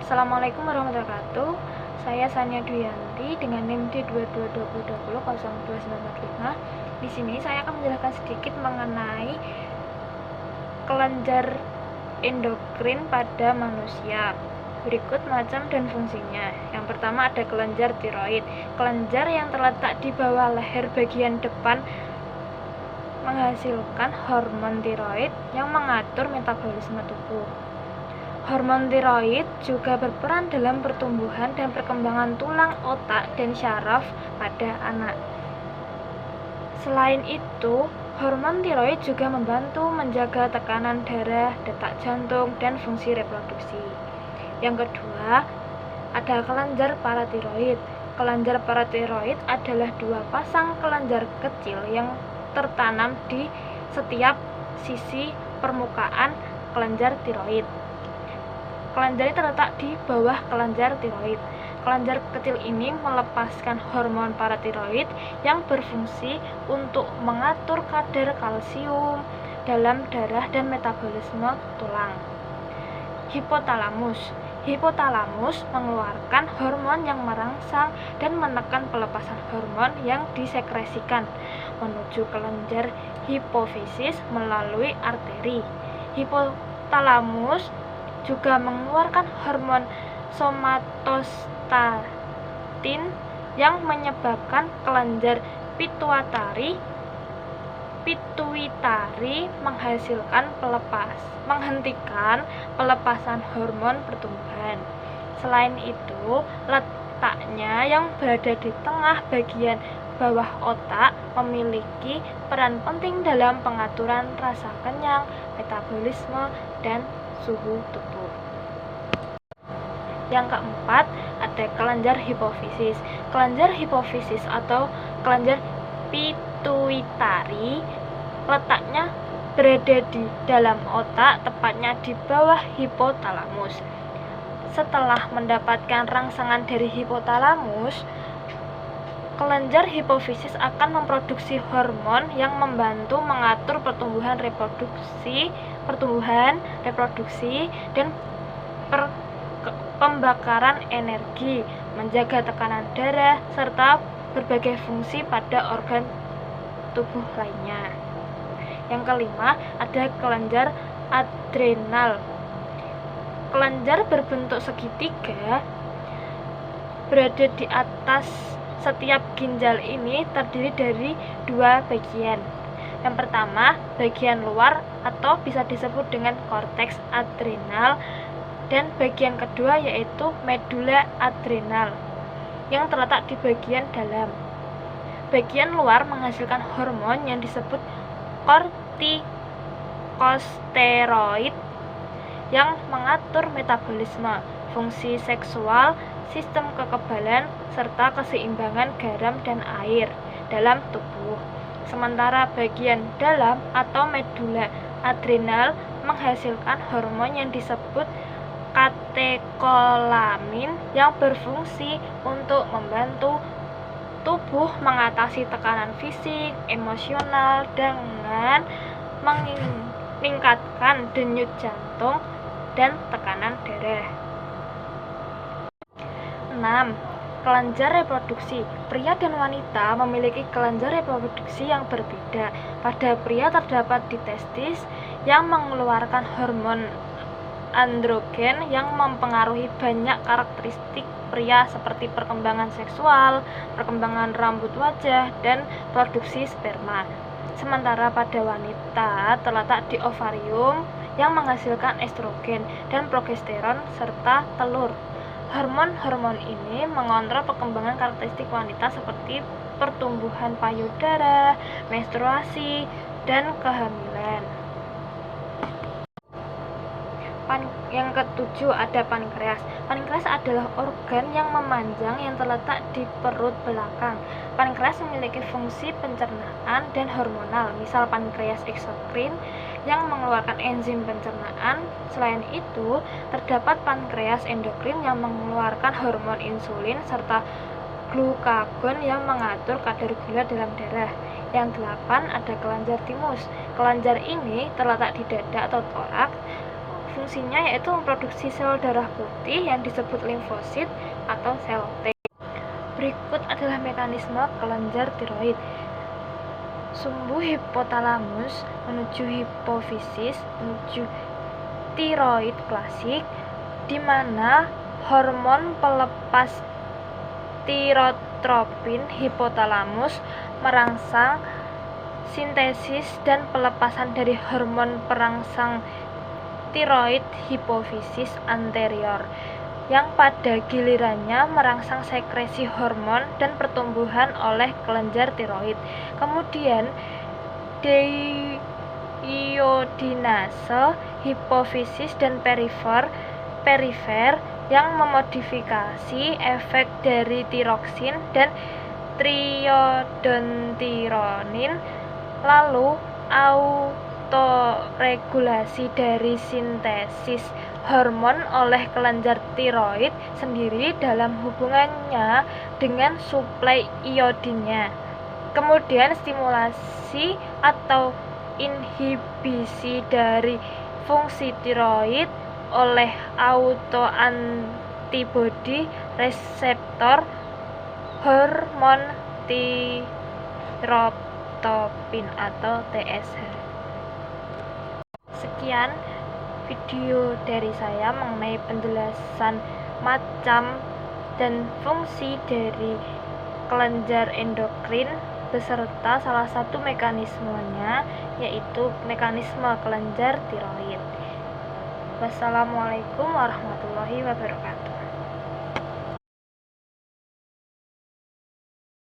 Assalamualaikum warahmatullahi wabarakatuh. Saya Sania Duyanti dengan NIM D2220200295. Di sini saya akan menjelaskan sedikit mengenai kelenjar endokrin pada manusia. Berikut macam dan fungsinya. Yang pertama ada kelenjar tiroid. Kelenjar yang terletak di bawah leher bagian depan menghasilkan hormon tiroid yang mengatur metabolisme tubuh. Hormon tiroid juga berperan dalam pertumbuhan dan perkembangan tulang, otak, dan syaraf pada anak. Selain itu, hormon tiroid juga membantu menjaga tekanan darah, detak jantung, dan fungsi reproduksi. Yang kedua, ada kelenjar paratiroid. Kelenjar paratiroid adalah dua pasang kelenjar kecil yang tertanam di setiap sisi permukaan kelenjar tiroid. Kelenjar ini terletak di bawah kelenjar tiroid. Kelenjar kecil ini melepaskan hormon paratiroid yang berfungsi untuk mengatur kadar kalsium dalam darah dan metabolisme tulang. Hipotalamus. Hipotalamus mengeluarkan hormon yang merangsang dan menekan pelepasan hormon yang disekresikan menuju kelenjar hipofisis melalui arteri. Hipotalamus juga mengeluarkan hormon somatostatin yang menyebabkan kelenjar pituitari menghentikan pelepasan hormon pertumbuhan. Selain itu, letaknya yang berada di tengah bagian bawah otak memiliki peran penting dalam pengaturan rasa kenyang, metabolisme, dan suhu tubuh. Yang keempat, ada kelenjar hipofisis. Kelenjar hipofisis atau kelenjar pituitari letaknya berada di dalam otak, tepatnya di bawah hipotalamus. Setelah mendapatkan rangsangan dari hipotalamus, kelenjar hipofisis akan memproduksi hormon yang membantu mengatur pertumbuhan, reproduksi, dan pembakaran energi, menjaga tekanan darah, serta berbagai fungsi pada organ tubuh lainnya. Yang kelima, ada kelenjar adrenal. Kelenjar berbentuk segitiga berada di atas setiap ginjal ini terdiri dari dua bagian. Yang pertama, bagian luar atau bisa disebut dengan korteks adrenal, dan bagian kedua yaitu medula adrenal yang terletak di bagian dalam. Bagian luar menghasilkan hormon yang disebut kortikosteroid yang mengatur metabolisme, fungsi seksual, sistem kekebalan, serta keseimbangan garam dan air dalam tubuh. Sementara bagian dalam atau medula adrenal menghasilkan hormon yang disebut katekolamin yang berfungsi untuk membantu tubuh mengatasi tekanan fisik, emosional dengan meningkatkan denyut jantung dan tekanan darah. 6. Kelenjar reproduksi. Pria dan wanita memiliki kelenjar reproduksi yang berbeda. Pada pria terdapat di testis yang mengeluarkan hormon androgen yang mempengaruhi banyak karakteristik pria seperti perkembangan seksual, perkembangan rambut wajah, dan produksi sperma. Sementara pada wanita terletak di ovarium yang menghasilkan estrogen dan progesteron serta telur. Hormon-hormon ini mengontrol perkembangan karakteristik wanita seperti pertumbuhan payudara, menstruasi, dan kehamilan. Yang ketujuh ada pankreas. Pankreas adalah organ yang memanjang yang terletak di perut belakang. Pankreas memiliki fungsi pencernaan dan hormonal, misal pankreas eksokrin yang mengeluarkan enzim pencernaan. Selain itu, terdapat pankreas endokrin yang mengeluarkan hormon insulin serta glukagon yang mengatur kadar gula dalam darah. Yang 8 ada kelenjar timus. Kelenjar ini terletak di dada atau toraks. fungsinya yaitu memproduksi sel darah putih yang disebut limfosit atau sel T. Berikut adalah mekanisme kelenjar tiroid. Sumbu hipotalamus menuju hipofisis menuju tiroid klasik, di mana hormon pelepas tirotropin hipotalamus merangsang sintesis dan pelepasan dari hormon perangsang tiroid hipofisis anterior, yang pada gilirannya merangsang sekresi hormon dan pertumbuhan oleh kelenjar tiroid. Kemudian deiodinase hipofisis dan perifer yang memodifikasi efek dari tiroksin dan triodontironin, lalu autoregulasi dari sintesis hormon oleh kelenjar tiroid sendiri dalam hubungannya dengan suplai iodinnya. Kemudian stimulasi atau inhibisi dari fungsi tiroid oleh autoantibodi reseptor hormon tirotropin atau TSH. Sekian video dari saya mengenai penjelasan macam dan fungsi dari kelenjar endokrin beserta salah satu mekanismenya, yaitu mekanisme kelenjar tiroid. Wassalamualaikum warahmatullahi wabarakatuh.